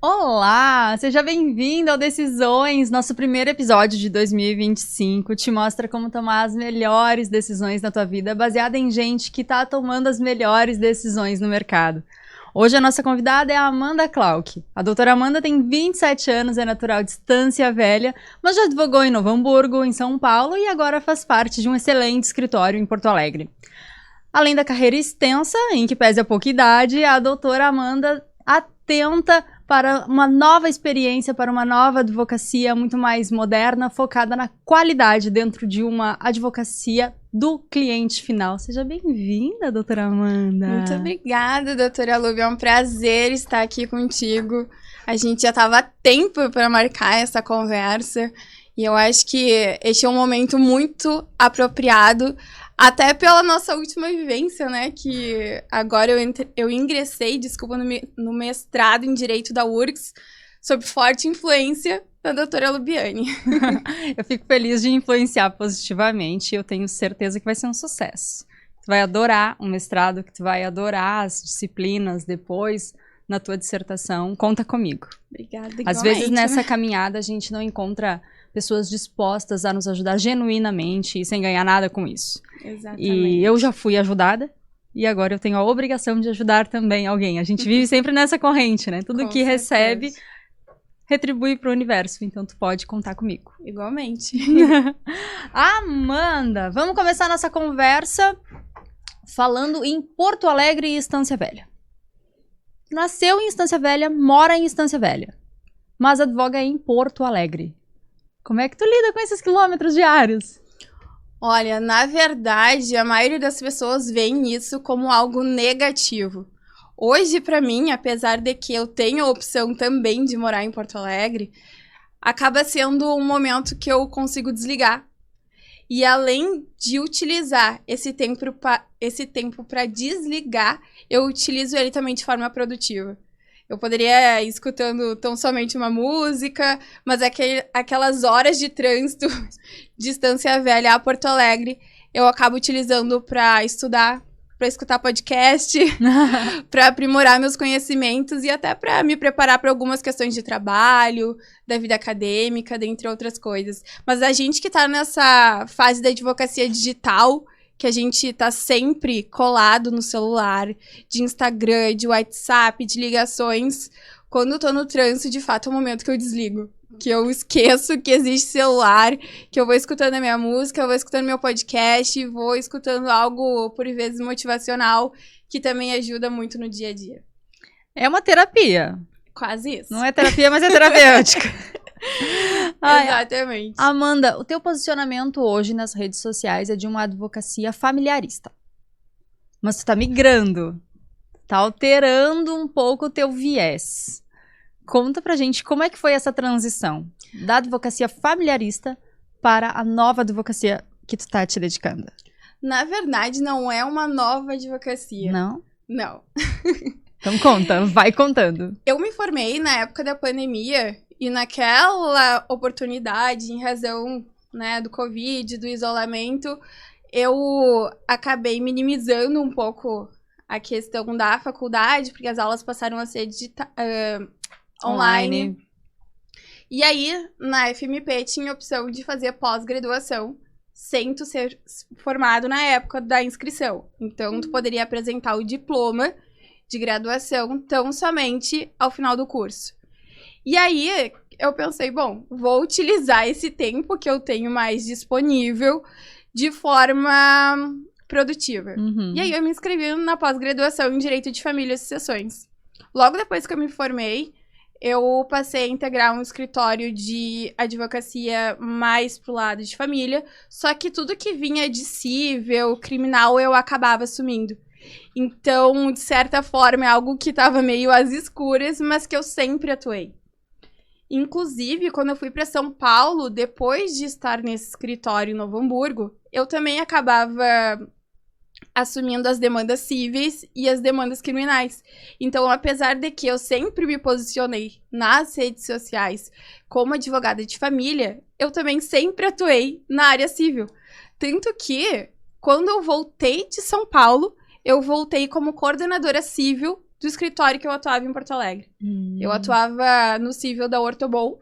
Olá, seja bem-vindo ao Decisões, nosso primeiro episódio de 2025, te mostra como tomar as melhores decisões na tua vida, baseada em gente que tá tomando as melhores decisões no mercado. Hoje a nossa convidada é a Amanda Klauck. A doutora Amanda tem 27 anos, é natural de Estância Velha, mas já advogou em Novo Hamburgo, em São Paulo e agora faz parte de um excelente escritório em Porto Alegre. Além da carreira extensa, em que pese a pouca idade, a doutora Amanda atenta para uma nova experiência, para uma nova advocacia muito mais moderna, focada na qualidade dentro de uma advocacia do cliente final. Seja bem-vinda, doutora Amanda. Muito obrigada, doutora Lúbia. É um prazer estar aqui contigo. A gente já estava há tempo para marcar essa conversa e eu acho que este é um momento muito apropriado, até pela nossa última vivência, né? Que agora eu ingressei, no mestrado em Direito da URGS, sob forte influência da doutora Lubiane. Eu fico feliz de influenciar positivamente e eu tenho certeza que vai ser um sucesso. Tu vai adorar o mestrado, que tu vai adorar as disciplinas depois na tua dissertação. Conta comigo. Obrigada, Às igualmente, vezes nessa né? caminhada a gente não encontra pessoas dispostas a nos ajudar genuinamente e sem ganhar nada com isso. Exatamente. E eu já fui ajudada e agora eu tenho a obrigação de ajudar também alguém. A gente vive sempre nessa corrente, né? Tudo Com que certeza. recebe, retribui para o universo. Então tu pode contar comigo. Igualmente. Amanda, vamos começar nossa conversa falando em Porto Alegre e Estância Velha. Nasceu em Estância Velha, mora em Estância Velha, mas advoga em Porto Alegre. Como é que tu lida com esses quilômetros diários? Olha, na verdade, a maioria das pessoas veem isso como algo negativo. Hoje, para mim, apesar de que eu tenho a opção também de morar em Porto Alegre, acaba sendo um momento que eu consigo desligar. E além de utilizar esse tempo para desligar, eu utilizo ele também de forma produtiva. Eu poderia ir escutando tão somente uma música, mas aquelas horas de trânsito de Estância Velha a Porto Alegre, eu acabo utilizando para estudar, para escutar podcast, para aprimorar meus conhecimentos e até para me preparar para algumas questões de trabalho, da vida acadêmica, dentre outras coisas. Mas a gente que está nessa fase da advocacia digital, que a gente tá sempre colado no celular, de Instagram, de WhatsApp, de ligações. Quando eu tô no trânsito, de fato, é o momento que eu desligo. Que eu esqueço que existe celular, que eu vou escutando a minha música, eu vou escutando meu podcast, vou escutando algo, por vezes, motivacional, que também ajuda muito no dia a dia. É uma terapia. Quase isso. Não é terapia, mas é terapêutica. Ai, exatamente. Amanda, o teu posicionamento hoje nas redes sociais é de uma advocacia familiarista. Mas tu tá migrando, tá alterando um pouco o teu viés. Conta pra gente como é que foi essa transição da advocacia familiarista para a nova advocacia que tu tá te dedicando. Na verdade, não é uma nova advocacia. Não? Não. Então conta, vai contando. Eu me formei na época da pandemia e naquela oportunidade, em razão, né, do Covid, do isolamento, eu acabei minimizando um pouco a questão da faculdade, porque as aulas passaram a ser online. E aí, na FMP, tinha a opção de fazer pós-graduação sem tu ser formado na época da inscrição. Então, tu poderia apresentar o diploma de graduação tão somente ao final do curso. E aí, eu pensei, bom, vou utilizar esse tempo que eu tenho mais disponível de forma produtiva. Uhum. E aí, eu me inscrevi na pós-graduação em Direito de Família e Sucessões. Logo depois que eu me formei, eu passei a integrar um escritório de advocacia mais pro lado de família, só que tudo que vinha de cível, criminal, eu acabava assumindo. Então, de certa forma, é algo que estava meio às escuras, mas que eu sempre atuei. Inclusive, quando eu fui para São Paulo, depois de estar nesse escritório em Novo Hamburgo, eu também acabava assumindo as demandas cíveis e as demandas criminais. Então, apesar de que eu sempre me posicionei nas redes sociais como advogada de família, eu também sempre atuei na área civil. Tanto que, quando eu voltei de São Paulo, eu voltei como coordenadora civil do escritório que eu atuava em Porto Alegre. Eu atuava no cível da Ortobon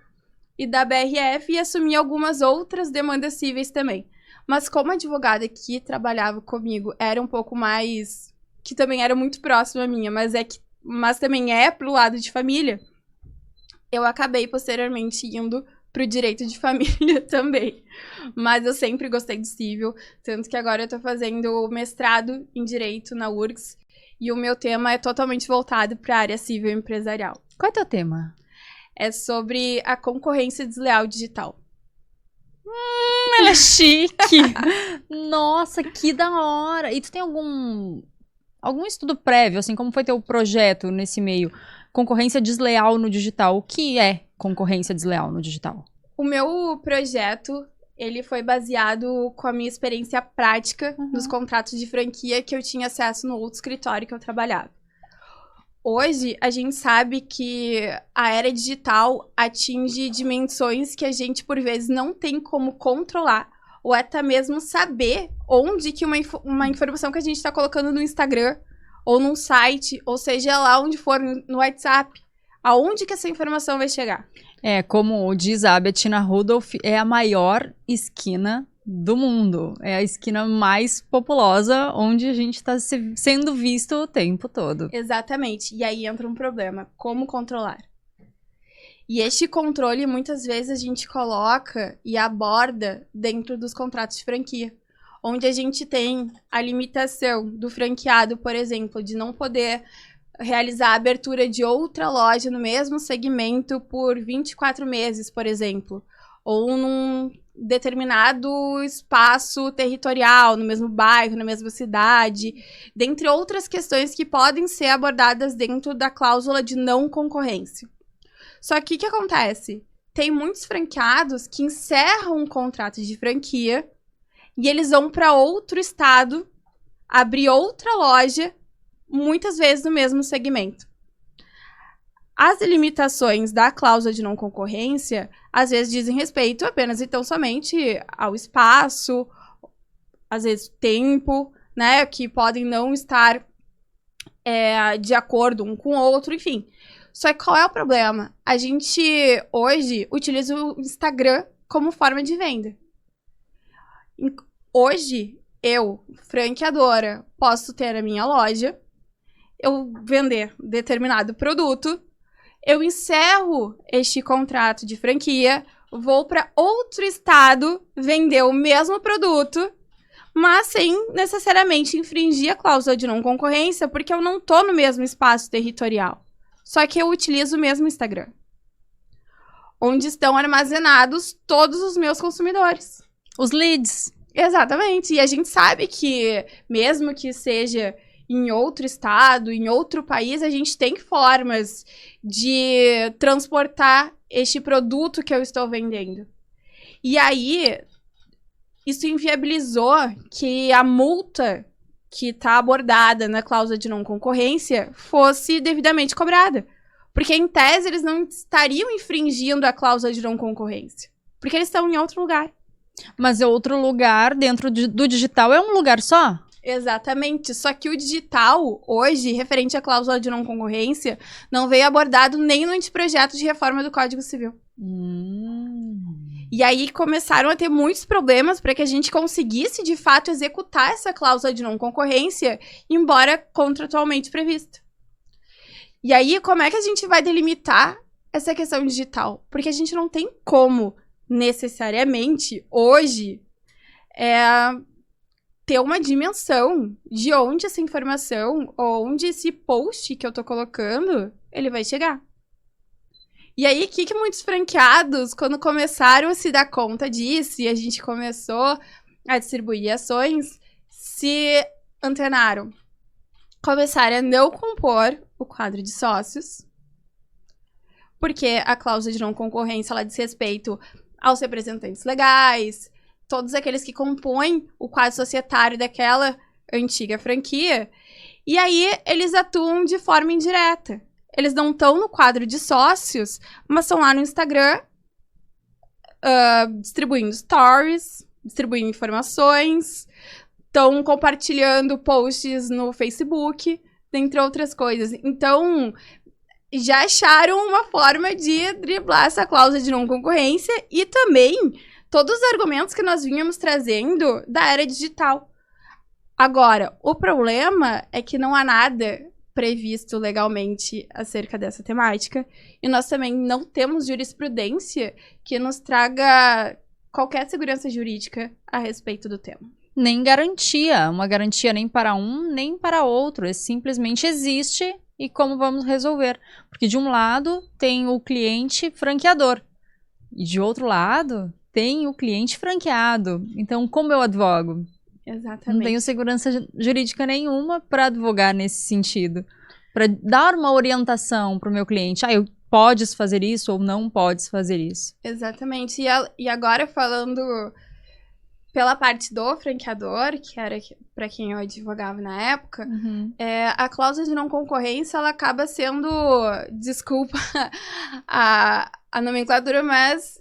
e da BRF e assumia algumas outras demandas cíveis também. Mas como a advogada que trabalhava comigo era um pouco mais... que também era muito próxima a minha, mas também é pro lado de família, eu acabei posteriormente indo pro direito de família também. Mas eu sempre gostei de cível, tanto que agora eu tô fazendo mestrado em direito na URGS e o meu tema é totalmente voltado para a área civil empresarial. Qual é o teu tema? É sobre a concorrência desleal digital. Ela é chique! Nossa, que da hora! E tu tem algum estudo prévio, assim, como foi teu projeto nesse meio? Concorrência desleal no digital. O que é concorrência desleal no digital? O meu projeto, ele foi baseado com a minha experiência prática nos contratos de franquia que eu tinha acesso no outro escritório que eu trabalhava. Hoje, a gente sabe que a era digital atinge dimensões que a gente, por vezes, não tem como controlar, ou até mesmo saber onde que uma informação que a gente está colocando no Instagram, ou num site, ou seja lá onde for, no WhatsApp, aonde que essa informação vai chegar. Como diz a Bettina Rudolph, é a maior esquina do mundo. É a esquina mais populosa onde a gente está sendo visto o tempo todo. Exatamente. E aí entra um problema. Como controlar? E este controle, muitas vezes, a gente coloca e aborda dentro dos contratos de franquia. Onde a gente tem a limitação do franqueado, por exemplo, de não poder realizar a abertura de outra loja no mesmo segmento por 24 meses, por exemplo. Ou num determinado espaço territorial, no mesmo bairro, na mesma cidade, dentre outras questões que podem ser abordadas dentro da cláusula de não concorrência. Só que o que acontece? Tem muitos franqueados que encerram um contrato de franquia e eles vão para outro estado, abrir outra loja, muitas vezes no mesmo segmento. As limitações da cláusula de não concorrência, às vezes dizem respeito apenas e tão somente ao espaço, às vezes tempo, né, que podem não estar de acordo um com o outro, enfim. Só que qual é o problema? A gente, hoje, utiliza o Instagram como forma de venda. Hoje, eu, franqueadora, posso ter a minha loja, eu vender determinado produto, eu encerro este contrato de franquia, vou para outro estado vender o mesmo produto, mas sem necessariamente infringir a cláusula de não concorrência, porque eu não estou no mesmo espaço territorial. Só que eu utilizo o mesmo Instagram, onde estão armazenados todos os meus consumidores. Os leads. Exatamente. E a gente sabe que, mesmo que seja em outro estado, em outro país, a gente tem formas de transportar este produto que eu estou vendendo. E aí, isso inviabilizou que a multa que está abordada na cláusula de não concorrência fosse devidamente cobrada. Porque, em tese, eles não estariam infringindo a cláusula de não concorrência. Porque eles estão em outro lugar. Mas é outro lugar dentro do digital, é um lugar só? Exatamente, só que o digital, hoje, referente à cláusula de não concorrência, não veio abordado nem no anteprojeto de reforma do Código Civil. E aí começaram a ter muitos problemas para que a gente conseguisse, de fato, executar essa cláusula de não concorrência, embora contratualmente prevista. E aí, como é que a gente vai delimitar essa questão digital? Porque a gente não tem como, necessariamente, hoje, ter uma dimensão de onde essa informação, ou onde esse post que eu tô colocando, ele vai chegar. E aí, o que muitos franqueados, quando começaram a se dar conta disso, e a gente começou a distribuir ações, se antenaram. Começaram a não compor o quadro de sócios, porque a cláusula de não concorrência, ela diz respeito aos representantes legais, todos aqueles que compõem o quadro societário daquela antiga franquia. E aí, eles atuam de forma indireta. Eles não estão no quadro de sócios, mas estão lá no Instagram, distribuindo stories, distribuindo informações, estão compartilhando posts no Facebook, dentre outras coisas. Então, já acharam uma forma de driblar essa cláusula de não concorrência e também todos os argumentos que nós vínhamos trazendo da era digital. Agora, o problema é que não há nada previsto legalmente acerca dessa temática e nós também não temos jurisprudência que nos traga qualquer segurança jurídica a respeito do tema. Nem garantia, uma garantia nem para um, nem para outro. É simplesmente existe e como vamos resolver. Porque de um lado tem o cliente franqueador e de outro lado tem o cliente franqueado. Então, como eu advogo? Exatamente. Não tenho segurança jurídica nenhuma para advogar nesse sentido. Para dar uma orientação para o meu cliente. Eu podes fazer isso ou não podes fazer isso. Exatamente. E agora falando pela parte do franqueador, que era para quem eu advogava na época, a cláusula de não concorrência, ela acaba sendo, desculpa a nomenclatura, mas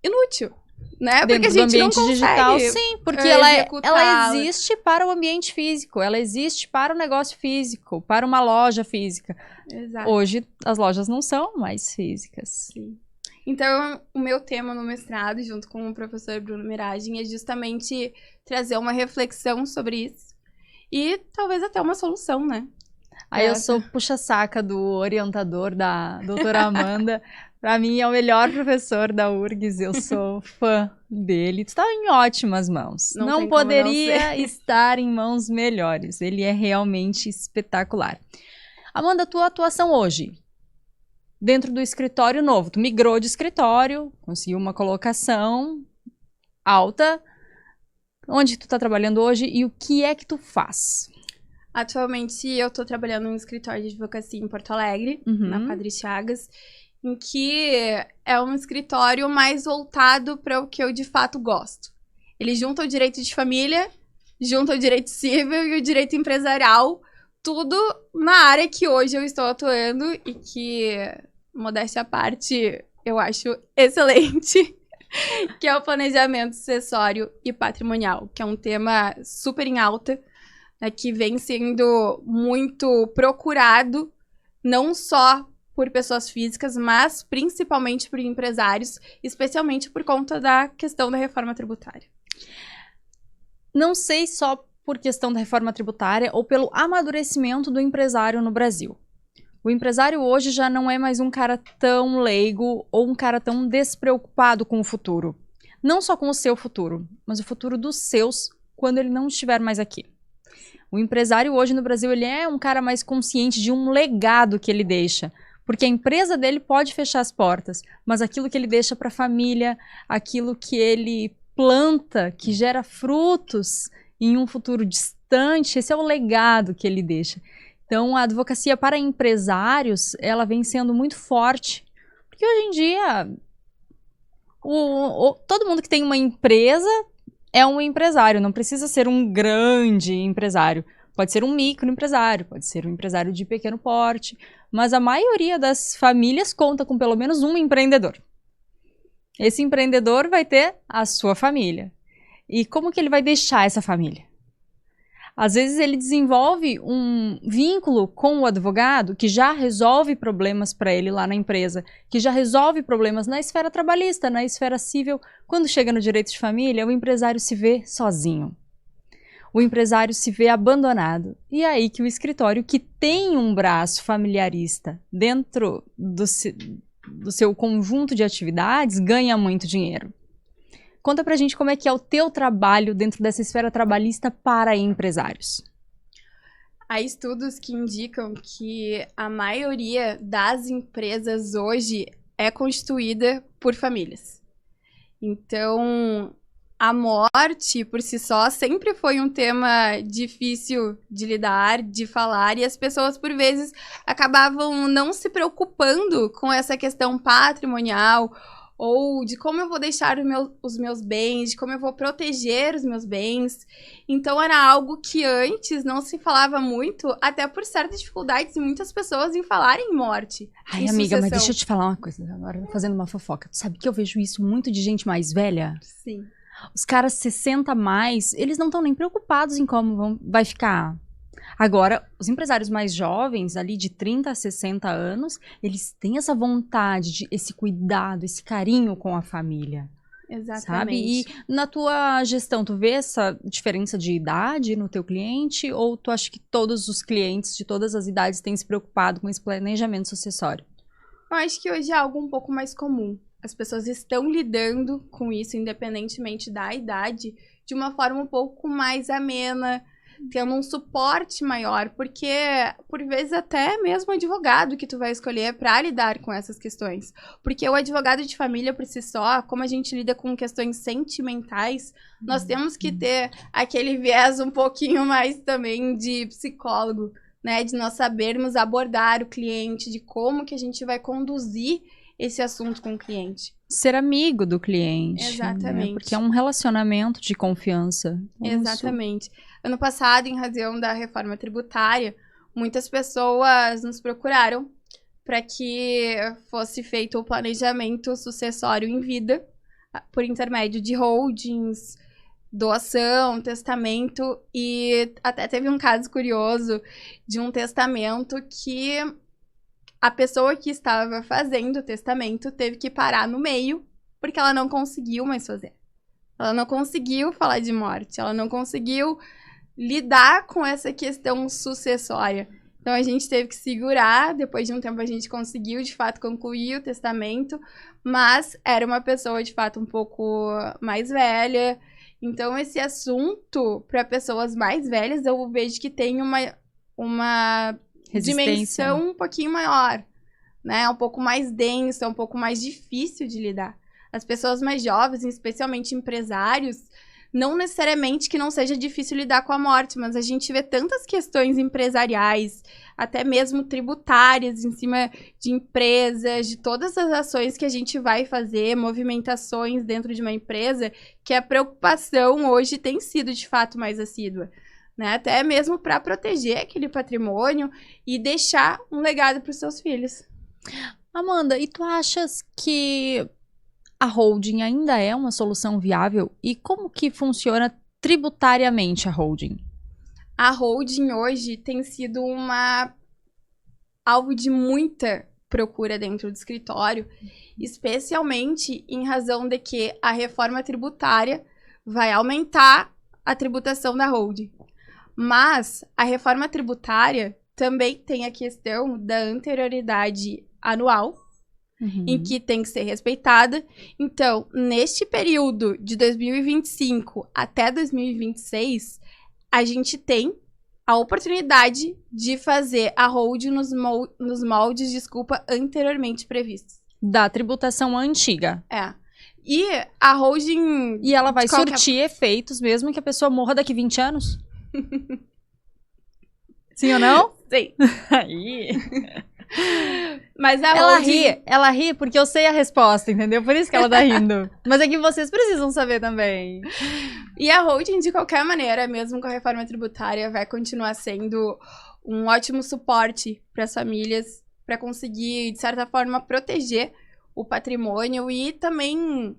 inútil, né? Dentro porque a gente do ambiente não digital, sim, porque ela existe para o ambiente físico, ela existe para o negócio físico, para uma loja física. Exato. Hoje, as lojas não são mais físicas. Sim. Então, o meu tema no mestrado, junto com o professor Bruno Miragem, é justamente trazer uma reflexão sobre isso e talvez até uma solução, né? Aí eu sou puxa-saca do orientador da doutora Amanda. Pra mim, é o melhor professor da URGS. Eu sou fã dele. Tu tá em ótimas mãos. Não poderia estar em mãos melhores. Ele é realmente espetacular. Amanda, tua atuação hoje, dentro do escritório novo. Tu migrou de escritório, conseguiu uma colocação alta. Onde tu tá trabalhando hoje e o que é que tu faz? Atualmente, eu tô trabalhando em um escritório de advocacia em Porto Alegre, na Padre Chagas, em que é um escritório mais voltado para o que eu de fato gosto. Ele junta o direito de família, junta o direito civil e o direito empresarial, tudo na área que hoje eu estou atuando e que, modéstia à parte, eu acho excelente, que é o planejamento sucessório e patrimonial, que é um tema super em alta, né, que vem sendo muito procurado, não só por pessoas físicas, mas principalmente por empresários, especialmente por conta da questão da reforma tributária. Não sei só por questão da reforma tributária ou pelo amadurecimento do empresário no Brasil. O empresário hoje já não é mais um cara tão leigo ou um cara tão despreocupado com o futuro. Não só com o seu futuro, mas o futuro dos seus quando ele não estiver mais aqui. O empresário hoje no Brasil, ele é um cara mais consciente de um legado que ele deixa. Porque a empresa dele pode fechar as portas, mas aquilo que ele deixa para a família, aquilo que ele planta, que gera frutos em um futuro distante, esse é o legado que ele deixa. Então, a advocacia para empresários, ela vem sendo muito forte. Porque hoje em dia, todo mundo que tem uma empresa é um empresário, não precisa ser um grande empresário. Pode ser um microempresário, pode ser um empresário de pequeno porte, mas a maioria das famílias conta com pelo menos um empreendedor. Esse empreendedor vai ter a sua família. E como que ele vai deixar essa família? Às vezes ele desenvolve um vínculo com o advogado que já resolve problemas para ele lá na empresa, que já resolve problemas na esfera trabalhista, na esfera civil. Quando chega no direito de família, o empresário se vê sozinho. O empresário se vê abandonado. E é aí que o escritório, que tem um braço familiarista dentro do seu conjunto de atividades, ganha muito dinheiro. Conta pra gente como é que é o teu trabalho dentro dessa esfera trabalhista para empresários. Há estudos que indicam que a maioria das empresas hoje é constituída por famílias. Então, a morte, por si só, sempre foi um tema difícil de lidar, de falar, e as pessoas, por vezes, acabavam não se preocupando com essa questão patrimonial, ou de como eu vou deixar os meus bens, de como eu vou proteger os meus bens. Então, era algo que antes não se falava muito, até por certas dificuldades de muitas pessoas em falarem em morte. Ai, amiga, mas deixa eu te falar uma coisa agora, fazendo uma fofoca. Tu sabe que eu vejo isso muito de gente mais velha? Sim. Os caras 60 a mais, eles não estão nem preocupados em como vai ficar. Agora, os empresários mais jovens, ali de 30 a 60 anos, eles têm essa vontade, esse cuidado, esse carinho com a família. Exatamente. Sabe? E na tua gestão, tu vê essa diferença de idade no teu cliente? Ou tu acha que todos os clientes de todas as idades têm se preocupado com esse planejamento sucessório? Eu acho que hoje é algo um pouco mais comum. As pessoas estão lidando com isso, independentemente da idade, de uma forma um pouco mais amena, tendo um suporte maior, porque, por vezes, até mesmo o advogado que tu vai escolher para lidar com essas questões. Porque o advogado de família, por si só, como a gente lida com questões sentimentais, nós temos que ter aquele viés um pouquinho mais também de psicólogo, né? De nós sabermos abordar o cliente, de como que a gente vai conduzir esse assunto com o cliente. Ser amigo do cliente. Exatamente. Né? Porque é um relacionamento de confiança. Exatamente. Ano passado, em razão da reforma tributária, muitas pessoas nos procuraram para que fosse feito o planejamento sucessório em vida, por intermédio de holdings, doação, testamento, e até teve um caso curioso de um testamento que a pessoa que estava fazendo o testamento teve que parar no meio, porque ela não conseguiu mais fazer. Ela não conseguiu falar de morte, ela não conseguiu lidar com essa questão sucessória. Então, a gente teve que segurar, depois de um tempo a gente conseguiu, de fato, concluir o testamento, mas era uma pessoa, de fato, um pouco mais velha. Então, esse assunto, para pessoas mais velhas, eu vejo que tem uma dimensão um pouquinho maior, né? Um pouco mais densa, um pouco mais difícil de lidar. As pessoas mais jovens, especialmente empresários, não necessariamente que não seja difícil lidar com a morte, mas a gente vê tantas questões empresariais, até mesmo tributárias, em cima de empresas, de todas as ações que a gente vai fazer, movimentações dentro de uma empresa, que a preocupação hoje tem sido, de fato, mais assídua. Né? Até mesmo para proteger aquele patrimônio e deixar um legado para os seus filhos. Amanda, e tu achas que a holding ainda é uma solução viável? E como que funciona tributariamente a holding? A holding hoje tem sido alvo de muita procura dentro do escritório, especialmente em razão de que a reforma tributária vai aumentar a tributação da holding. Mas a reforma tributária também tem a questão da anterioridade anual, em que tem que ser respeitada. Então, neste período de 2025 até 2026, a gente tem a oportunidade de fazer a holding nos moldes, anteriormente previstos. Da tributação antiga. É. E a holding... E ela vai surtir efeitos mesmo que a pessoa morra daqui 20 anos? Sim ou não? Sim. Aí... Mas a ela ri porque eu sei a resposta, entendeu? Por isso que ela tá rindo. Mas é que vocês precisam saber também. E a holding, de qualquer maneira, mesmo com a reforma tributária, vai continuar sendo um ótimo suporte para as famílias, para conseguir, de certa forma, proteger o patrimônio e também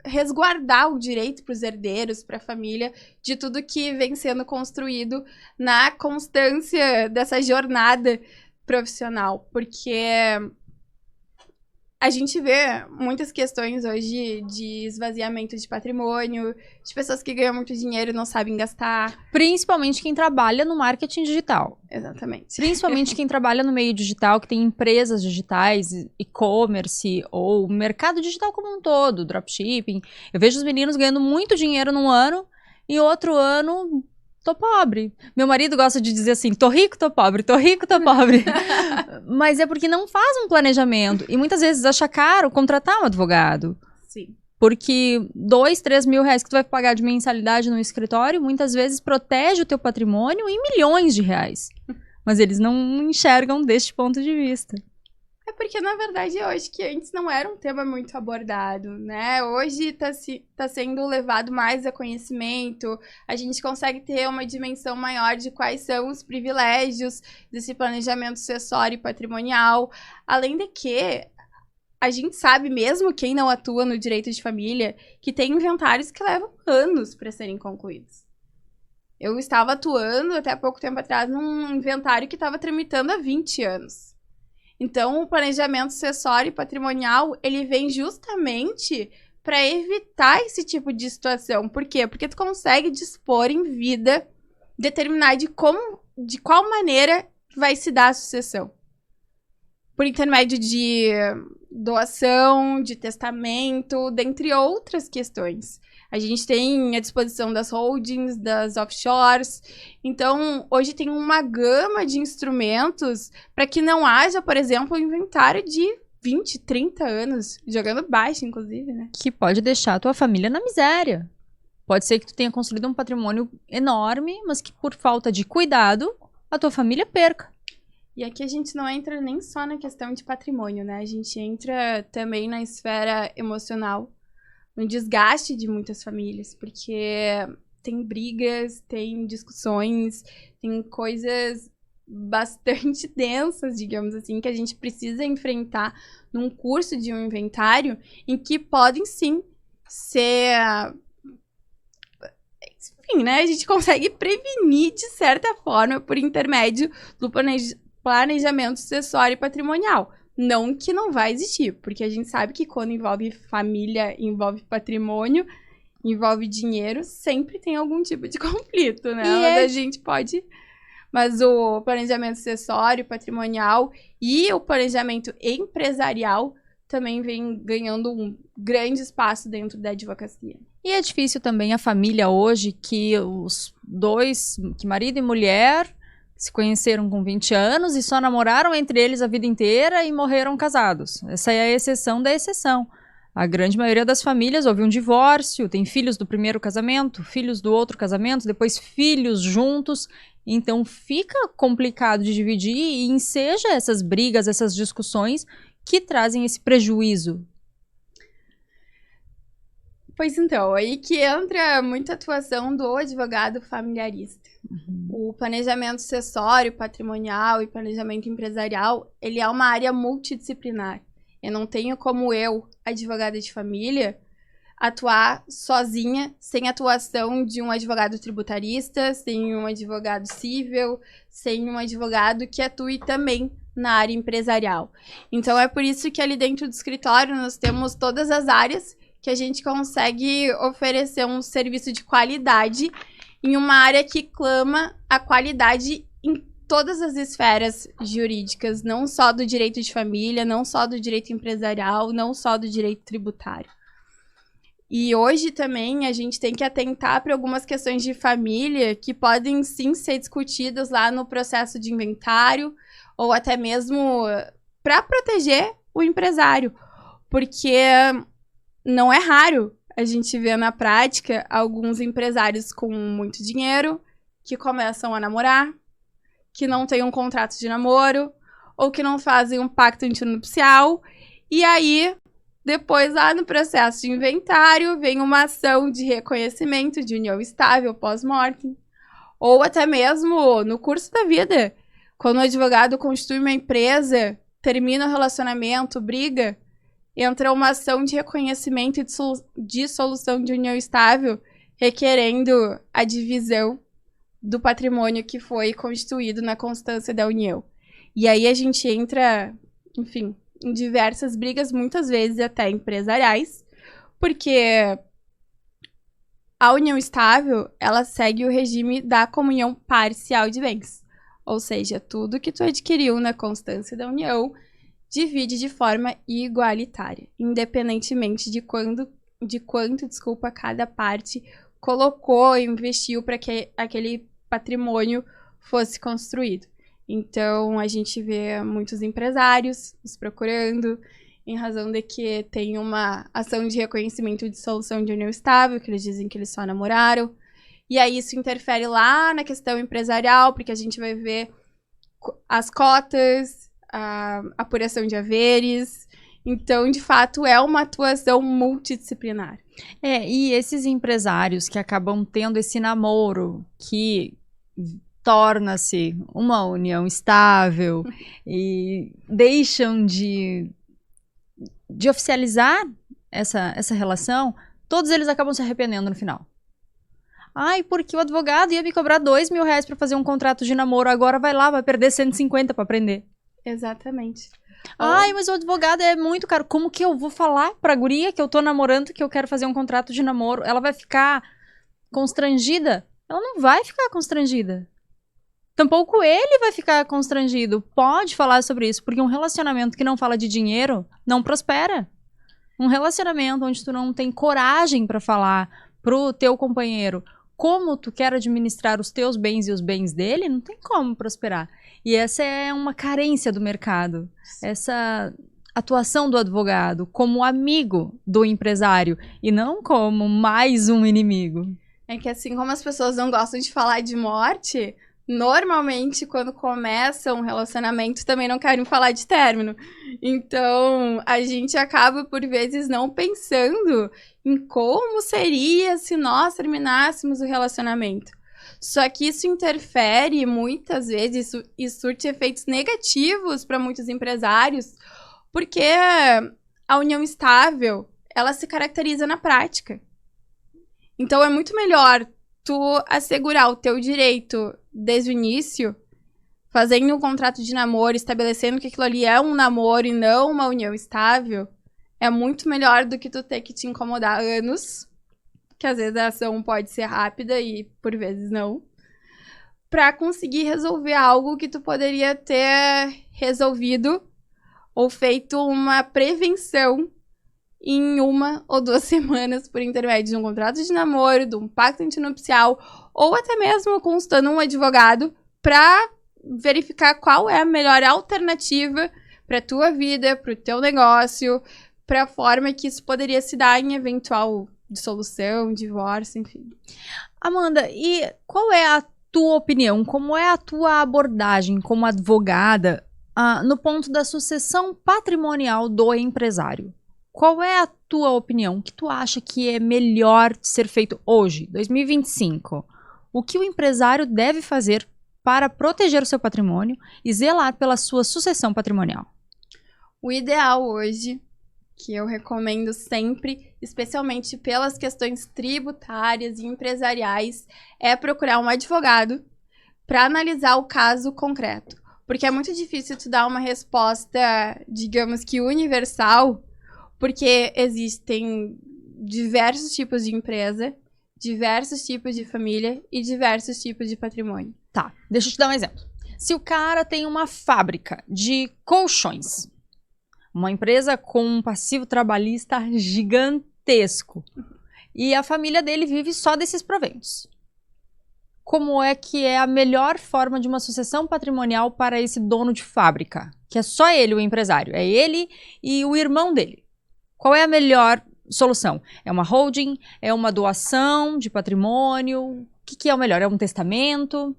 resguardar o direito para os herdeiros, para a família, de tudo que vem sendo construído na constância dessa jornada profissional, porque a gente vê muitas questões hoje de esvaziamento de patrimônio, de pessoas que ganham muito dinheiro e não sabem gastar. Principalmente quem trabalha no marketing digital. Exatamente. Principalmente quem trabalha no meio digital, que tem empresas digitais, e-commerce ou mercado digital como um todo, dropshipping. Eu vejo os meninos ganhando muito dinheiro num ano e outro ano... tô pobre. Meu marido gosta de dizer assim, tô rico, tô pobre, tô rico, tô pobre. Mas é porque não faz um planejamento. E muitas vezes acha caro contratar um advogado. Sim. Porque 2, 3 mil reais que tu vai pagar de mensalidade no escritório, muitas vezes protege o teu patrimônio em milhões de reais. Mas eles não enxergam deste ponto de vista. É porque, na verdade, eu acho que antes não era um tema muito abordado, né? Hoje tá sendo levado mais a conhecimento, a gente consegue ter uma dimensão maior de quais são os privilégios desse planejamento sucessório e patrimonial. Além de que a gente sabe, mesmo quem não atua no direito de família, que tem inventários que levam anos para serem concluídos. Eu estava atuando até pouco tempo atrás num inventário que estava tramitando há 20 anos. Então, o planejamento sucessório e patrimonial, ele vem justamente para evitar esse tipo de situação. Por quê? Porque tu consegue dispor em vida, determinar de qual maneira vai se dar a sucessão. Por intermédio de doação, de testamento, dentre outras questões. A gente tem à disposição das holdings, das offshores. Então, hoje tem uma gama de instrumentos para que não haja, por exemplo, um inventário de 20, 30 anos, jogando baixo, inclusive, né? Que pode deixar a tua família na miséria. Pode ser que tu tenha construído um patrimônio enorme, mas que por falta de cuidado, a tua família perca. E aqui a gente não entra nem só na questão de patrimônio, né? A gente entra também na esfera emocional, no desgaste de muitas famílias, porque tem brigas, tem discussões, tem coisas bastante densas, digamos assim, que a gente precisa enfrentar num curso de um inventário, em que podem sim ser... Enfim, né? A gente consegue prevenir, de certa forma, por intermédio do planejamento sucessório e patrimonial. Não que não vai existir, porque a gente sabe que quando envolve família, envolve patrimônio, envolve dinheiro, sempre tem algum tipo de conflito, né? Mas a gente pode... Mas o planejamento sucessório, patrimonial e o planejamento empresarial também vem ganhando um grande espaço dentro da advocacia. E é difícil também a família hoje, que os dois, que marido e mulher, se conheceram com 20 anos e só namoraram entre eles a vida inteira e morreram casados. Essa é a exceção da exceção. A grande maioria das famílias houve um divórcio, tem filhos do primeiro casamento, filhos do outro casamento, depois filhos juntos. Então fica complicado de dividir e enseja essas brigas, essas discussões que trazem esse prejuízo. Pois então, aí que entra muita atuação do advogado familiarista. O planejamento sucessório, patrimonial e planejamento empresarial, ele é uma área multidisciplinar. Eu não tenho como eu, advogada de família, atuar sozinha, sem atuação de um advogado tributarista, sem um advogado civil, sem um advogado que atue também na área empresarial. Então, é por isso que ali dentro do escritório nós temos todas as áreas que a gente consegue oferecer um serviço de qualidade em uma área que clama a qualidade em todas as esferas jurídicas, não só do direito de família, não só do direito empresarial, não só do direito tributário. E hoje também a gente tem que atentar para algumas questões de família que podem sim ser discutidas lá no processo de inventário ou até mesmo para proteger o empresário, porque não é raro a gente ver na prática alguns empresários com muito dinheiro que começam a namorar, que não têm um contrato de namoro ou que não fazem um pacto antinupcial e aí depois, lá no processo de inventário, vem uma ação de reconhecimento de união estável pós-mortem. Ou até mesmo no curso da vida, quando o advogado constitui uma empresa, termina o relacionamento, briga, entra uma ação de reconhecimento e dissolução de união estável, requerendo a divisão do patrimônio que foi constituído na constância da união. E aí a gente entra, enfim, em diversas brigas, muitas vezes até empresariais, porque a união estável, ela segue o regime da comunhão parcial de bens. Ou seja, tudo que tu adquiriu na constância da união, divide de forma igualitária, independentemente de quanto, cada parte colocou e investiu para que aquele patrimônio fosse construído. Então, a gente vê muitos empresários nos procurando, em razão de que tem uma ação de reconhecimento de dissolução de união estável, que eles dizem que eles só namoraram. E aí, isso interfere lá na questão empresarial, porque a gente vai ver as cotas, a apuração de haveres. Então, de fato, é uma atuação multidisciplinar. E esses empresários que acabam tendo esse namoro, que torna-se uma união estável e deixam de oficializar essa relação, todos eles acabam se arrependendo no final. Ai, porque o advogado ia me cobrar R$2.000 pra fazer um contrato de namoro, agora vai lá, vai perder 150 pra aprender. Exatamente. Ai, mas o advogado é muito caro. Como que eu vou falar pra guria que eu tô namorando, que eu quero fazer um contrato de namoro? Ela vai ficar constrangida? Ela não vai ficar constrangida. Tampouco ele vai ficar constrangido. Pode falar sobre isso, porque um relacionamento que não fala de dinheiro não prospera. Um relacionamento onde tu não tem coragem pra falar pro teu companheiro como tu quer administrar os teus bens e os bens dele, não tem como prosperar. E essa é uma carência do mercado. Essa atuação do advogado como amigo do empresário e não como mais um inimigo. É que assim como as pessoas não gostam de falar de morte, normalmente quando começa um relacionamento também não querem falar de término. Então a gente acaba por vezes não pensando em como seria se nós terminássemos o relacionamento. Só que isso interfere muitas vezes e surte efeitos negativos para muitos empresários, porque a união estável, ela se caracteriza na prática. Então é muito melhor tu assegurar o teu direito desde o início, fazendo um contrato de namoro, estabelecendo que aquilo ali é um namoro e não uma união estável, é muito melhor do que tu ter que te incomodar anos, que às vezes a ação pode ser rápida e por vezes não, pra conseguir resolver algo que tu poderia ter resolvido ou feito uma prevenção em 1 ou 2 semanas por intermédio de um contrato de namoro, de um pacto antinupcial ou até mesmo consultando um advogado para verificar qual é a melhor alternativa para a tua vida, para o teu negócio, para a forma que isso poderia se dar em eventual dissolução, divórcio, enfim. Amanda, e qual é a tua opinião? Como é a tua abordagem como advogada no ponto da sucessão patrimonial do empresário? Qual é a tua opinião? O que tu acha que é melhor ser feito hoje, 2025? O que o empresário deve fazer para proteger o seu patrimônio e zelar pela sua sucessão patrimonial? O ideal hoje, que eu recomendo sempre, especialmente pelas questões tributárias e empresariais, é procurar um advogado para analisar o caso concreto. Porque é muito difícil tu dar uma resposta, digamos que universal, porque existem diversos tipos de empresa, diversos tipos de família e diversos tipos de patrimônio. Tá, deixa eu te dar um exemplo. Se o cara tem uma fábrica de colchões, uma empresa com um passivo trabalhista gigantesco, e a família dele vive só desses proventos, como é que é a melhor forma de uma sucessão patrimonial para esse dono de fábrica? Que é só ele o empresário, é ele e o irmão dele. Qual é a melhor solução? É uma holding? É uma doação de patrimônio? O que é o melhor? É um testamento?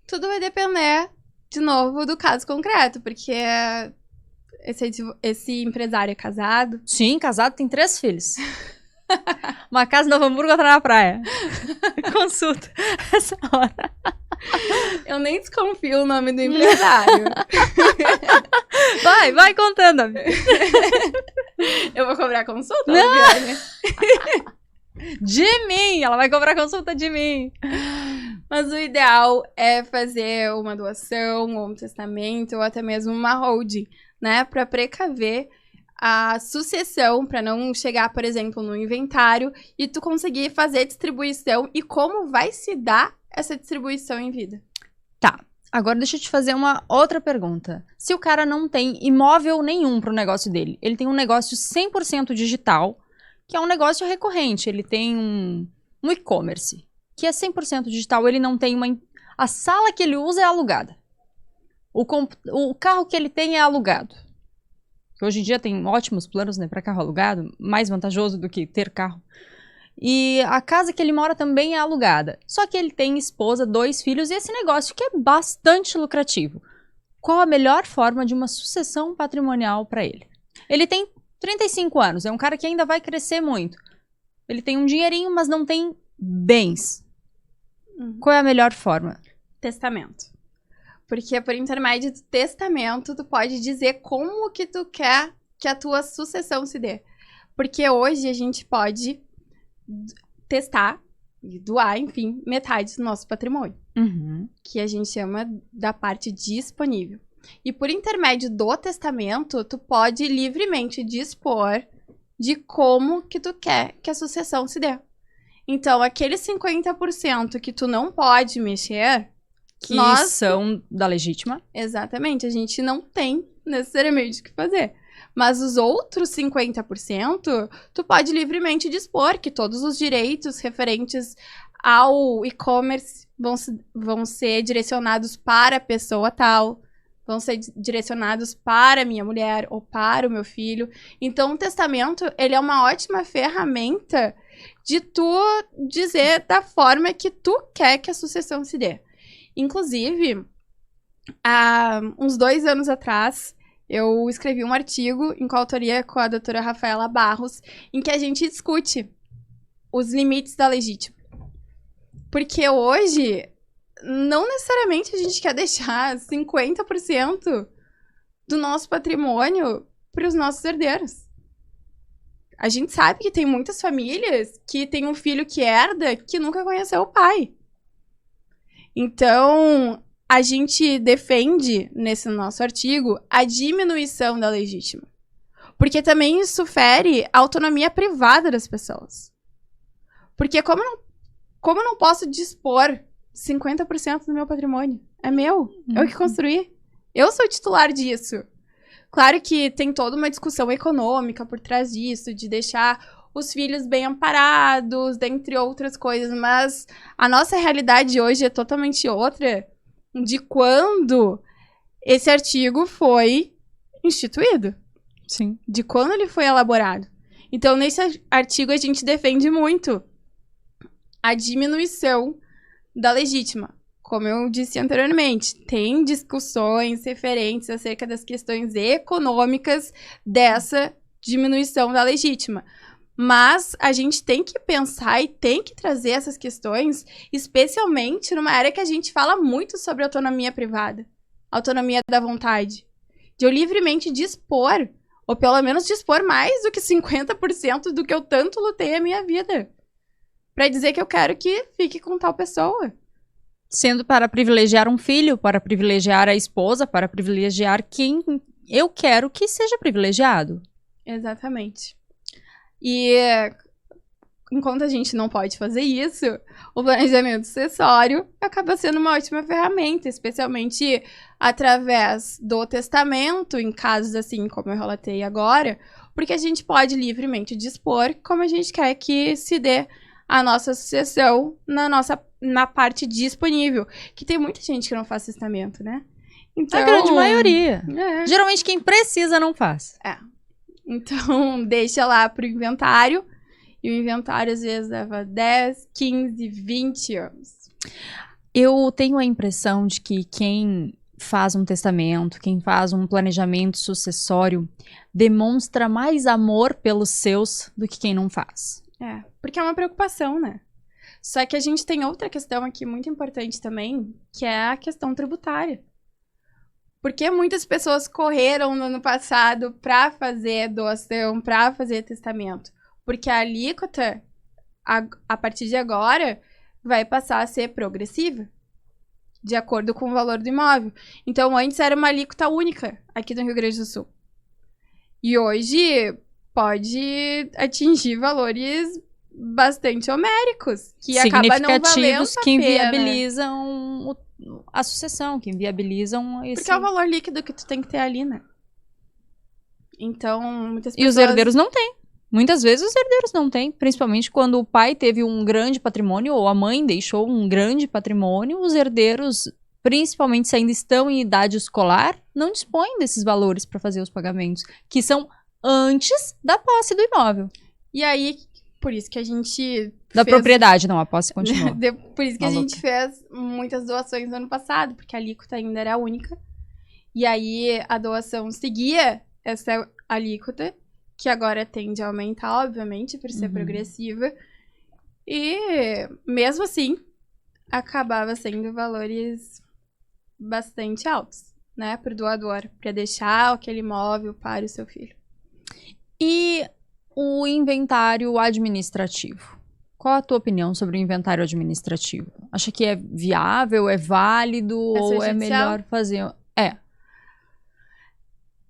Tudo vai depender, de novo, do caso concreto, porque esse empresário é casado. Sim, casado, tem 3 filhos. Uma casa em Novo Hamburgo, outra na praia. Consulta essa hora. Eu nem desconfio o nome do empresário. Vai contando, amiga. Eu vou cobrar consulta? Não! De mim! Ela vai cobrar consulta de mim. Mas o ideal é fazer uma doação, ou um testamento, ou até mesmo uma holding, né? Pra precaver a sucessão, para não chegar, por exemplo, no inventário e tu conseguir fazer distribuição e como vai se dar essa distribuição em vida. Tá, agora deixa eu te fazer uma outra pergunta. Se o cara não tem imóvel nenhum pro negócio dele, ele tem um negócio 100% digital, que é um negócio recorrente, ele tem um e-commerce, que é 100% digital, ele não tem a sala que ele usa é alugada. O carro que ele tem é alugado. Hoje em dia tem ótimos planos, né, para carro alugado, mais vantajoso do que ter carro. E a casa que ele mora também é alugada. Só que ele tem esposa, 2 filhos e esse negócio que é bastante lucrativo. Qual a melhor forma de uma sucessão patrimonial para ele? Ele tem 35 anos, é um cara que ainda vai crescer muito. Ele tem um dinheirinho, mas não tem bens. Qual é a melhor forma? Testamento. Porque por intermédio do testamento, tu pode dizer como que tu quer que a tua sucessão se dê. Porque hoje a gente pode testar e doar, enfim, metade do nosso patrimônio, que a gente chama da parte disponível. E por intermédio do testamento, tu pode livremente dispor de como que tu quer que a sucessão se dê. Então, aqueles 50% que tu não pode mexer, que são da legítima. Exatamente, a gente não tem necessariamente o que fazer. Mas os outros 50%, tu pode livremente dispor que todos os direitos referentes ao e-commerce vão ser direcionados para a pessoa tal, vão ser direcionados para a minha mulher ou para o meu filho. Então, o testamento, ele é uma ótima ferramenta de tu dizer da forma que tu quer que a sucessão se dê. Inclusive, há uns 2 anos atrás, eu escrevi um artigo em coautoria com a doutora Rafaela Barros, em que a gente discute os limites da legítima. Porque hoje, não necessariamente a gente quer deixar 50% do nosso patrimônio para os nossos herdeiros. A gente sabe que tem muitas famílias que tem um filho que herda que nunca conheceu o pai. Então, a gente defende, nesse nosso artigo, a diminuição da legítima. Porque também isso fere a autonomia privada das pessoas. Porque como eu não posso dispor 50% do meu patrimônio? É meu, eu que construí. Eu sou titular disso. Claro que tem toda uma discussão econômica por trás disso, de deixar os filhos bem amparados, dentre outras coisas, mas a nossa realidade hoje é totalmente outra de quando esse artigo foi instituído. Sim. De quando ele foi elaborado. Então, nesse artigo, a gente defende muito a diminuição da legítima. Como eu disse anteriormente, tem discussões referentes acerca das questões econômicas dessa diminuição da legítima. Mas a gente tem que pensar e tem que trazer essas questões, especialmente numa área que a gente fala muito sobre autonomia privada, autonomia da vontade. De eu livremente dispor, ou pelo menos dispor mais do que 50% do que eu tanto lutei a minha vida. Pra dizer que eu quero que fique com tal pessoa. Sendo para privilegiar um filho, para privilegiar a esposa, para privilegiar quem eu quero que seja privilegiado. Exatamente. E enquanto a gente não pode fazer isso, o planejamento sucessório acaba sendo uma ótima ferramenta, especialmente através do testamento, em casos assim como eu relatei agora, porque a gente pode livremente dispor como a gente quer que se dê a nossa sucessão na parte disponível. Que tem muita gente que não faz testamento, né? Então, a grande maioria. Geralmente quem precisa não faz. Então, deixa lá pro inventário. E o inventário, às vezes, leva 10, 15, 20 anos. Eu tenho a impressão de que quem faz um testamento, quem faz um planejamento sucessório, demonstra mais amor pelos seus do que quem não faz. Porque é uma preocupação, né? Só que a gente tem outra questão aqui muito importante também, que é a questão tributária. Porque muitas pessoas correram no ano passado para fazer doação, para fazer testamento. Porque a alíquota, a partir de agora, vai passar a ser progressiva, de acordo com o valor do imóvel. Então, antes era uma alíquota única aqui no Rio Grande do Sul. E hoje pode atingir valores bastante homéricos, que acaba não valendo a que pena. inviabilizam a sucessão, que inviabilizam esse... Porque é o valor líquido que tu tem que ter ali, né? Então, muitas pessoas... E os herdeiros não têm. Muitas vezes os herdeiros não têm, principalmente quando o pai teve um grande patrimônio ou a mãe deixou um grande patrimônio, os herdeiros, principalmente se ainda estão em idade escolar, não dispõem desses valores para fazer os pagamentos, que são antes da posse do imóvel. E aí, por isso que a gente da propriedade, não, a posse continua. Por isso que a gente fez muitas doações no ano passado, porque a alíquota ainda era única. E aí a doação seguia essa alíquota, que agora tende a aumentar, obviamente, por ser progressiva. E, mesmo assim, acabava sendo valores bastante altos, né, para o doador, para deixar aquele imóvel para o seu filho. E o inventário administrativo? Qual a tua opinião sobre o inventário administrativo? Acha que é viável, é válido ou é melhor fazer...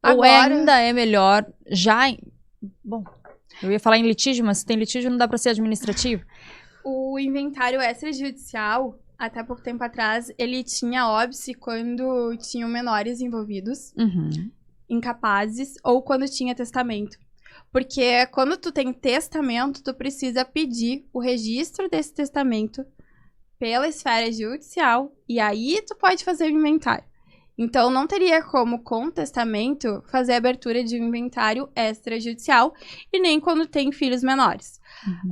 Ou ainda é melhor já... Bom, eu ia falar em litígio, mas se tem litígio não dá para ser administrativo. O inventário extrajudicial, até pouco tempo atrás, ele tinha óbice quando tinham menores envolvidos, incapazes, ou quando tinha testamento. Porque quando tu tem testamento, tu precisa pedir o registro desse testamento pela esfera judicial e aí tu pode fazer o inventário. Então, não teria como, com testamento, fazer a abertura de um inventário extrajudicial e nem quando tem filhos menores.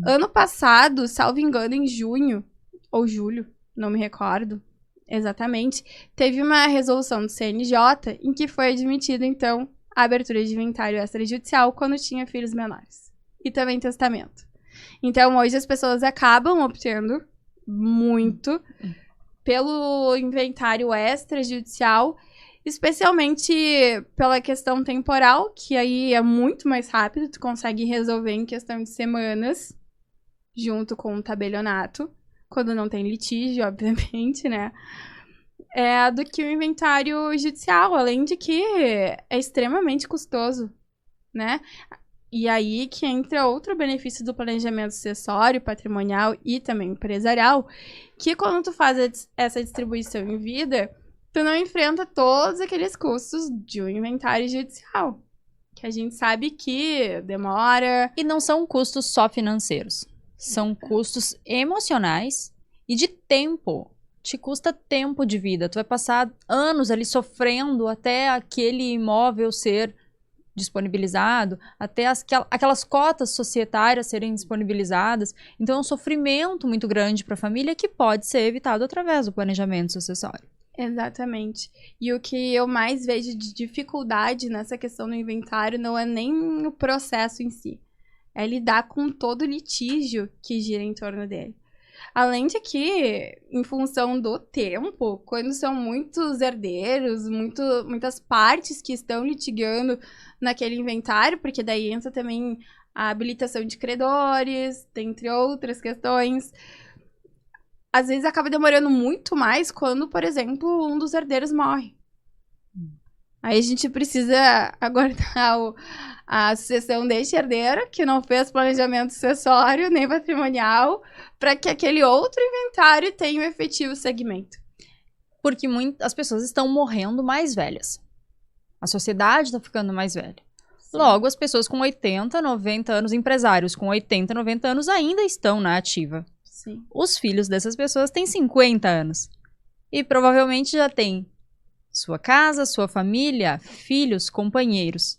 Ano passado, salvo engano, em junho ou julho, não me recordo exatamente, teve uma resolução do CNJ em que foi admitida, então, a abertura de inventário extrajudicial quando tinha filhos menores. E também testamento. Então, hoje as pessoas acabam optando muito pelo inventário extrajudicial, especialmente pela questão temporal, que aí é muito mais rápido, tu consegue resolver em questão de semanas, junto com o tabelionato, quando não tem litígio, obviamente, né? Do que o inventário judicial, além de que é extremamente custoso, né? E aí que entra outro benefício do planejamento sucessório, patrimonial e também empresarial, que quando tu faz essa distribuição em vida, tu não enfrenta todos aqueles custos de um inventário judicial, que a gente sabe que demora. E não são custos só financeiros, são custos emocionais e de tempo. Te custa tempo de vida. Tu vai passar anos ali sofrendo até aquele imóvel ser disponibilizado, até aquelas cotas societárias serem disponibilizadas. Então é um sofrimento muito grande para a família que pode ser evitado através do planejamento sucessório. Exatamente. E o que eu mais vejo de dificuldade nessa questão do inventário não é nem o processo em si. É lidar com todo o litígio que gira em torno dele. Além de que, em função do tempo, quando são muitos herdeiros, muitas partes que estão litigando naquele inventário, porque daí entra também a habilitação de credores, dentre outras questões, às vezes acaba demorando muito mais quando, por exemplo, um dos herdeiros morre. Aí a gente precisa aguardar a sucessão deste herdeiro, que não fez planejamento sucessório nem patrimonial, para que aquele outro inventário tenha um efetivo segmento. Porque as pessoas estão morrendo mais velhas. A sociedade está ficando mais velha. Sim. Logo, as pessoas com 80, 90 anos, empresários com 80, 90 anos ainda estão na ativa. Sim. Os filhos dessas pessoas têm 50 anos. E provavelmente já têm sua casa, sua família, filhos, companheiros.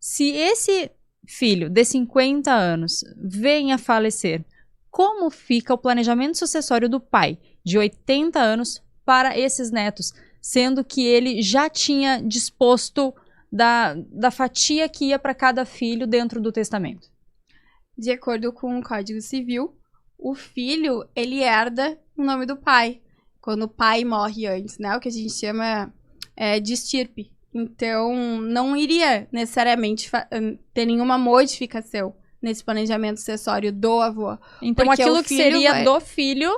Se esse filho de 50 anos vem a falecer, como fica o planejamento sucessório do pai de 80 anos para esses netos, sendo que ele já tinha disposto da fatia que ia para cada filho dentro do testamento? De acordo com o Código Civil, o filho, ele herda o nome do pai, quando o pai morre antes, né? O que a gente chama de estirpe. Então, não iria necessariamente ter nenhuma modificação nesse planejamento sucessório do avô. Então, aquilo que seria do filho...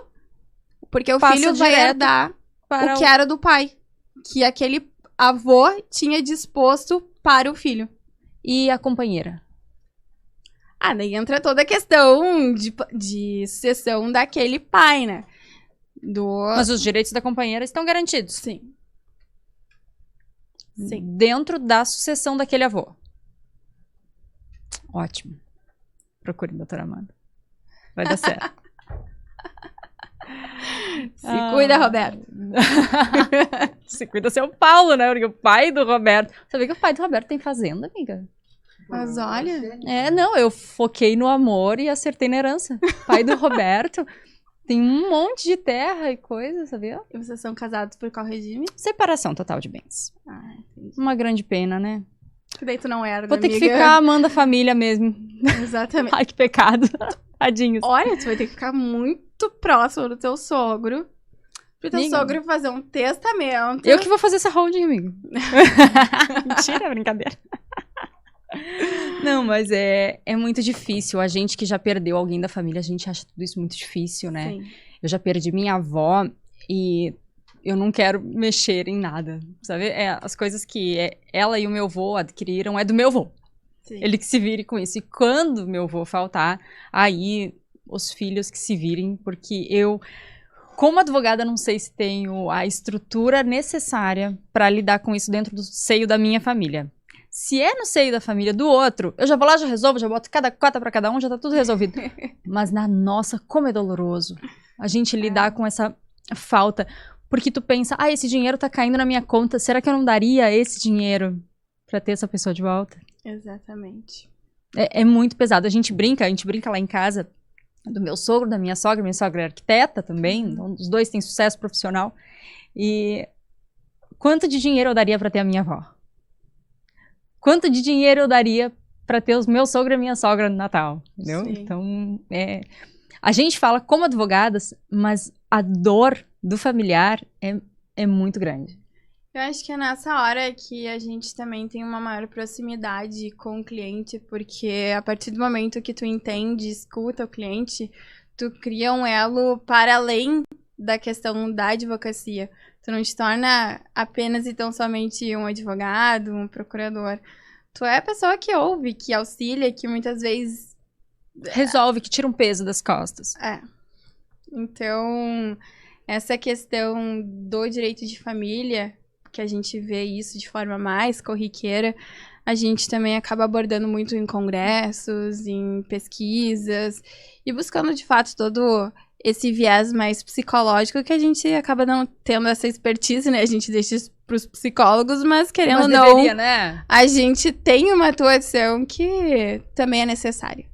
Porque o filho vai herdar o que era do pai. Que aquele avô tinha disposto para o filho. E a companheira? Daí entra toda a questão de sucessão daquele pai, né? Mas os direitos da companheira estão garantidos? Sim. Sim. Dentro da sucessão daquele avô. Ótimo. Procure, doutora Amanda. Vai dar certo. Se cuida, Roberto. Se cuida seu Paulo, né? Porque o pai do Roberto... Sabia que o pai do Roberto tem fazenda, amiga? Mas olha... Não, eu foquei no amor e acertei na herança. Pai do Roberto tem um monte de terra e coisa, sabia? E vocês são casados por qual regime? Separação total de bens. Entendi. Uma grande pena, né? Que daí tu não herda, Vou ter que ficar amando a família mesmo. Exatamente. Ai, que pecado. Tadinhos. Olha, tu vai ter que ficar muito próximo do teu sogro. Pro teu sogro fazer um testamento. Eu que vou fazer essa holding, amigo. Mentira, brincadeira. Não, mas é muito difícil. A gente que já perdeu alguém da família, a gente acha tudo isso muito difícil, né? Sim. Eu já perdi minha avó e eu não quero mexer em nada, sabe? As coisas que ela e o meu avô adquiriram é do meu avô. Sim. Ele que se vire com isso. E quando meu avô faltar, aí os filhos que se virem, porque eu, como advogada, não sei se tenho a estrutura necessária para lidar com isso dentro do seio da minha família. Se é no seio da família do outro, eu já vou lá, já resolvo, já boto cada cota para cada um, já tá tudo resolvido. Mas na nossa, como é doloroso a gente lidar com essa falta. Porque tu pensa, esse dinheiro tá caindo na minha conta, será que eu não daria esse dinheiro pra ter essa pessoa de volta? Exatamente. É muito pesado. A gente brinca lá em casa, do meu sogro, da minha sogra é arquiteta também, então os dois têm sucesso profissional. E quanto de dinheiro eu daria pra ter a minha avó? Quanto de dinheiro eu daria pra ter os meus sogro e a minha sogra no Natal? Entendeu? Sim. Então, a gente fala como advogadas, mas a dor do familiar é muito grande. Eu acho que é nessa hora que a gente também tem uma maior proximidade com o cliente, porque a partir do momento que tu entende, escuta o cliente, tu cria um elo para além da questão da advocacia. Tu não te torna apenas e tão somente um advogado, um procurador. Tu é a pessoa que ouve, que auxilia, que muitas vezes resolve, que tira um peso das costas. Então, essa questão do direito de família, que a gente vê isso de forma mais corriqueira, a gente também acaba abordando muito em congressos, em pesquisas, e buscando, de fato, todo esse viés mais psicológico, que a gente acaba não tendo essa expertise, né? A gente deixa isso para os psicólogos, mas querendo ou não, deveria, né? A gente tem uma atuação que também é necessária.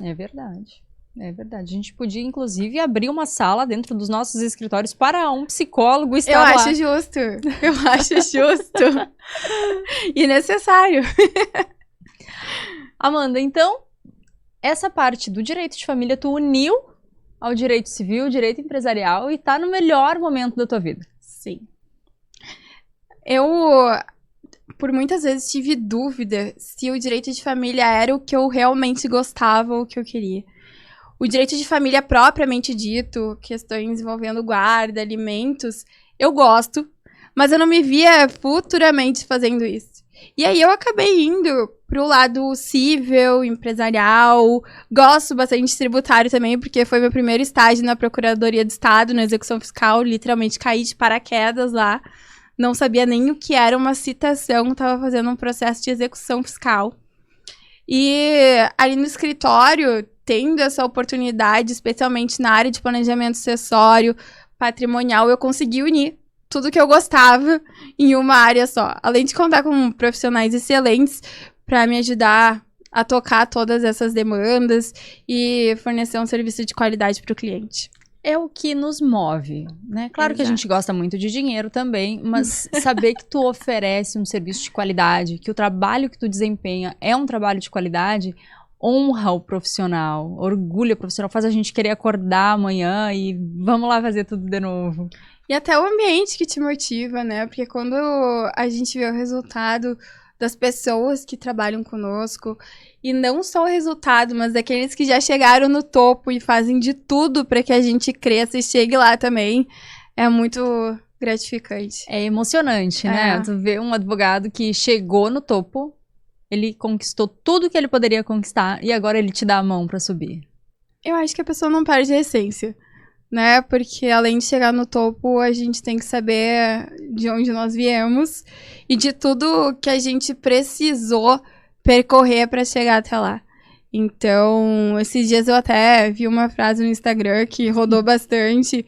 É verdade. É verdade. A gente podia, inclusive, abrir uma sala dentro dos nossos escritórios para um psicólogo estar lá. Eu acho justo. E necessário. Amanda, então, essa parte do direito de família tu uniu ao direito civil, direito empresarial e tá no melhor momento da tua vida. Sim. Eu, por muitas vezes, tive dúvida se o direito de família era o que eu realmente gostava ou o que eu queria. O direito de família propriamente dito, questões envolvendo guarda, alimentos, eu gosto, mas eu não me via futuramente fazendo isso. E aí eu acabei indo pro lado civil, empresarial, gosto bastante de tributário também, porque foi meu primeiro estágio na Procuradoria do Estado, na execução fiscal, literalmente caí de paraquedas lá, não sabia nem o que era uma citação, estava fazendo um processo de execução fiscal. E ali no escritório, tendo essa oportunidade, especialmente na área de planejamento sucessório, patrimonial, eu consegui unir tudo que eu gostava em uma área só. Além de contar com profissionais excelentes para me ajudar a tocar todas essas demandas e fornecer um serviço de qualidade para o cliente. É o que nos move, né? Claro que a gente gosta muito de dinheiro também, mas saber que tu oferece um serviço de qualidade, que o trabalho que tu desempenha é um trabalho de qualidade, honra o profissional, orgulha o profissional, faz a gente querer acordar amanhã e vamos lá fazer tudo de novo. E até o ambiente que te motiva, né? Porque quando a gente vê o resultado das pessoas que trabalham conosco, e não só o resultado, mas daqueles que já chegaram no topo e fazem de tudo para que a gente cresça e chegue lá também, é muito gratificante. É emocionante, né? Tu vê um advogado que chegou no topo, ele conquistou tudo que ele poderia conquistar e agora ele te dá a mão para subir. Eu acho que a pessoa não perde a essência, né? Porque além de chegar no topo, a gente tem que saber de onde nós viemos e de tudo que a gente precisou percorrer para chegar até lá. Então, esses dias eu até vi uma frase no Instagram que rodou bastante,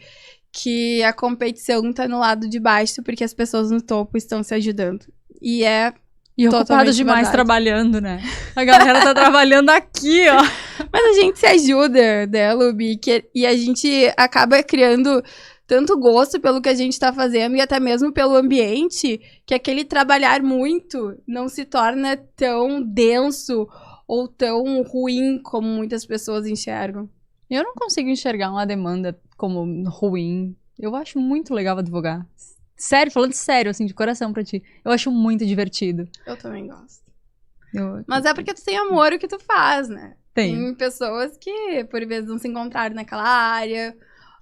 que a competição tá no lado de baixo porque as pessoas no topo estão se ajudando. E ocupados demais trabalhando, né? A galera tá trabalhando aqui, ó. Mas a gente se ajuda, né, Lubi? E a gente acaba criando tanto gosto pelo que a gente tá fazendo e até mesmo pelo ambiente, que aquele trabalhar muito não se torna tão denso ou tão ruim como muitas pessoas enxergam. Eu não consigo enxergar uma demanda como ruim. Eu acho muito legal advogar. Sério, falando sério, assim, de coração pra ti. Eu acho muito divertido. Eu também gosto. Mas é porque tu tem amor o que tu faz, né? Tem. Tem pessoas que, por vezes, não se encontraram naquela área,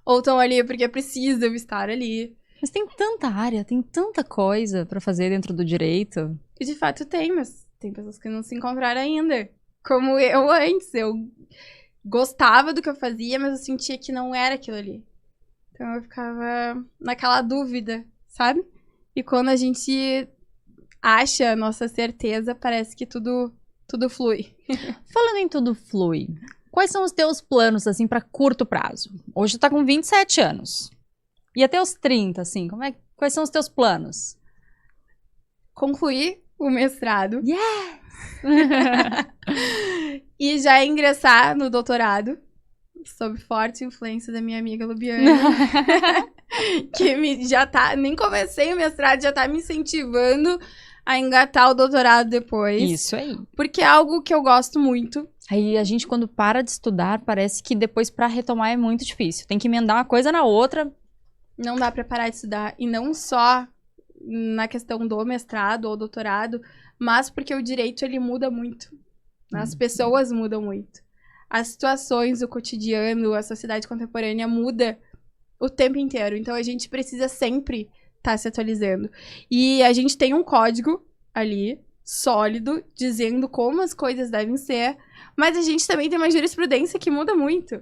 ou estão ali porque precisam estar ali. Mas tem tanta área, tem tanta coisa pra fazer dentro do direito. E de fato tem, mas tem pessoas que não se encontraram ainda. Como eu antes, eu gostava do que eu fazia, mas eu sentia que não era aquilo ali. Então eu ficava naquela dúvida, sabe? E quando a gente acha a nossa certeza, parece que tudo flui. Falando em tudo flui, quais são os teus planos, assim, pra curto prazo? Hoje tu tá com 27 anos. E até os 30, assim, quais são os teus planos? Concluir o mestrado. Yes! E já ingressar no doutorado, sob forte influência da minha amiga Lubiane. Que já tá, nem comecei o mestrado, já tá me incentivando a engatar o doutorado depois. Isso aí. Porque é algo que eu gosto muito. Aí a gente, quando para de estudar, parece que depois pra retomar é muito difícil. Tem que emendar uma coisa na outra. Não dá pra parar de estudar. E não só na questão do mestrado ou doutorado, mas porque o direito, ele muda muito. As pessoas mudam muito. As situações, o cotidiano, a sociedade contemporânea muda o tempo inteiro. Então, a gente precisa sempre estar se atualizando. E a gente tem um código ali, sólido, dizendo como as coisas devem ser, mas a gente também tem uma jurisprudência que muda muito.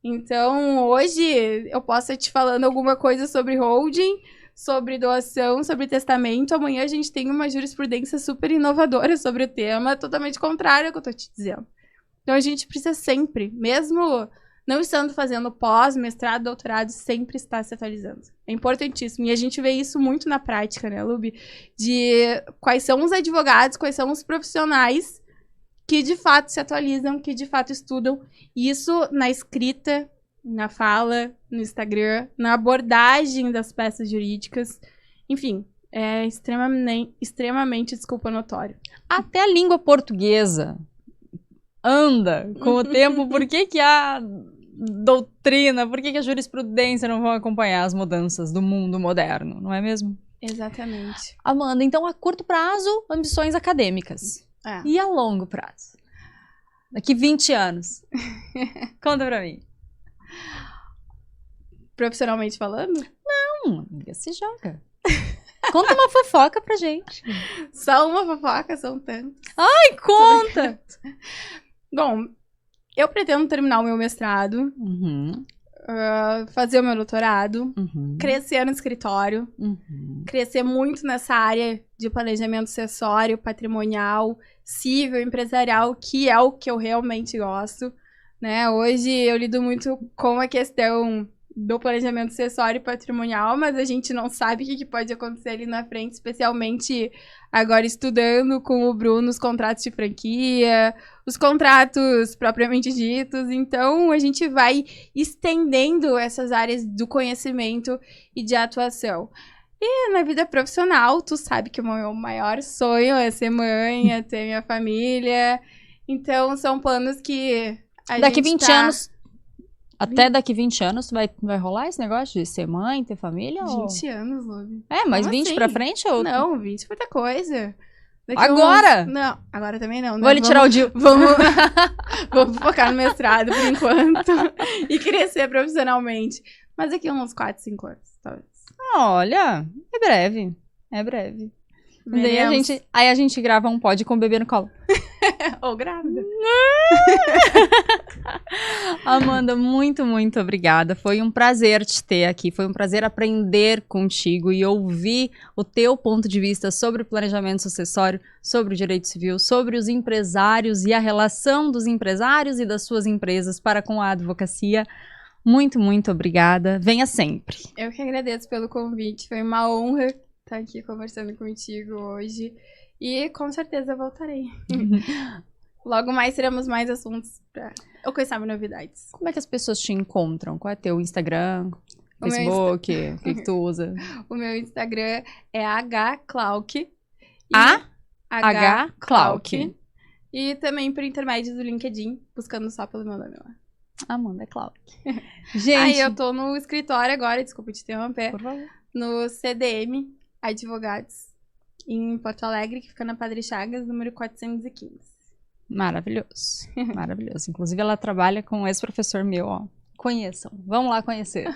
Então, hoje, eu posso estar te falando alguma coisa sobre holding, sobre doação, sobre testamento. Amanhã a gente tem uma jurisprudência super inovadora sobre o tema, totalmente contrária ao que eu tô te dizendo. Então, a gente precisa sempre, mesmo não estando fazendo pós, mestrado, doutorado, sempre estar se atualizando. É importantíssimo. E a gente vê isso muito na prática, né, Lubi? De quais são os advogados, quais são os profissionais que de fato se atualizam, que de fato estudam. Isso na escrita, na fala, no Instagram, na abordagem das peças jurídicas. Enfim, é extremamente, desculpa, notório. Até a língua portuguesa anda com o tempo. Por que a doutrina, por que a jurisprudência não vão acompanhar as mudanças do mundo moderno, não é mesmo? Exatamente. Amanda, então a curto prazo, ambições acadêmicas. É. E a longo prazo? Daqui 20 anos. Conta pra mim. Profissionalmente falando? Não, amiga, se joga. Conta uma fofoca pra gente. Só uma fofoca, são tantos. Ai, conta! Bom, eu pretendo terminar o meu mestrado, fazer o meu doutorado, crescer no escritório, crescer muito nessa área de planejamento sucessório, patrimonial, civil, empresarial, que é o que eu realmente gosto, né? Hoje eu lido muito com a questão do planejamento sucessório e patrimonial, mas a gente não sabe o que pode acontecer ali na frente, especialmente agora estudando com o Bruno os contratos de franquia, os contratos propriamente ditos. Então, a gente vai estendendo essas áreas do conhecimento e de atuação. E na vida profissional, tu sabe que o meu maior sonho é ser mãe, é ter minha família. Então, são planos que daqui 20 anos... Até daqui 20 anos, vai rolar esse negócio de ser mãe, ter família? 20 anos, Lúbi. É, mas 20 assim? pra frente ou... Não, 20 é muita coisa. Agora? Não, agora também não. Né? Vou lhe tirar o dia. Vamos focar no mestrado por enquanto e crescer profissionalmente. Mas daqui uns 4, 5 anos, talvez. Olha, é breve. É breve. Daí a gente grava um pod com o bebê no colo. Ou grávida. Amanda, muito, muito obrigada. Foi um prazer te ter aqui. Foi um prazer aprender contigo e ouvir o teu ponto de vista sobre o planejamento sucessório, sobre o direito civil, sobre os empresários e a relação dos empresários e das suas empresas para com a advocacia. Muito, muito obrigada. Venha sempre. Eu que agradeço pelo convite. Foi uma honra estar aqui conversando contigo hoje. E com certeza voltarei. Logo mais teremos mais assuntos pra eu conhecer novidades. Como é que as pessoas te encontram? Qual é teu Instagram, Facebook? O que tu usa? O meu Instagram é hclauk. Hclauk. E também por intermédio do LinkedIn, buscando só pelo meu nome lá. Amanda Clauk. Gente. Aí eu tô no escritório agora, desculpa te interromper. Por favor. No CDM Advogados. em Porto Alegre, que fica na Padre Chagas, número 415. Maravilhoso, maravilhoso. Inclusive, ela trabalha com um ex-professor meu, ó. Conheçam, vamos lá conhecer.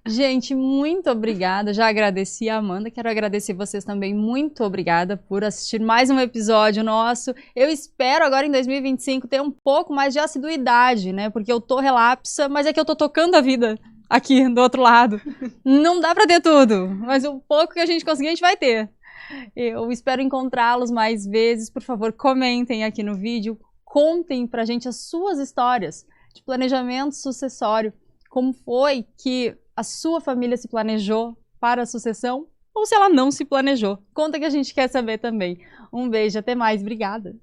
Gente, muito obrigada. Já agradeci a Amanda, quero agradecer vocês também. Muito obrigada por assistir mais um episódio nosso. Eu espero agora em 2025 ter um pouco mais de assiduidade, né? Porque eu tô relapsa, mas é que eu tô tocando a vida aqui do outro lado. Não dá pra ter tudo, mas o pouco que a gente conseguir, a gente vai ter. Eu espero encontrá-los mais vezes. Por favor, comentem aqui no vídeo, contem pra gente as suas histórias de planejamento sucessório. Como foi que a sua família se planejou para a sucessão? Ou se ela não se planejou? Conta que a gente quer saber também. Um beijo, até mais. Obrigada.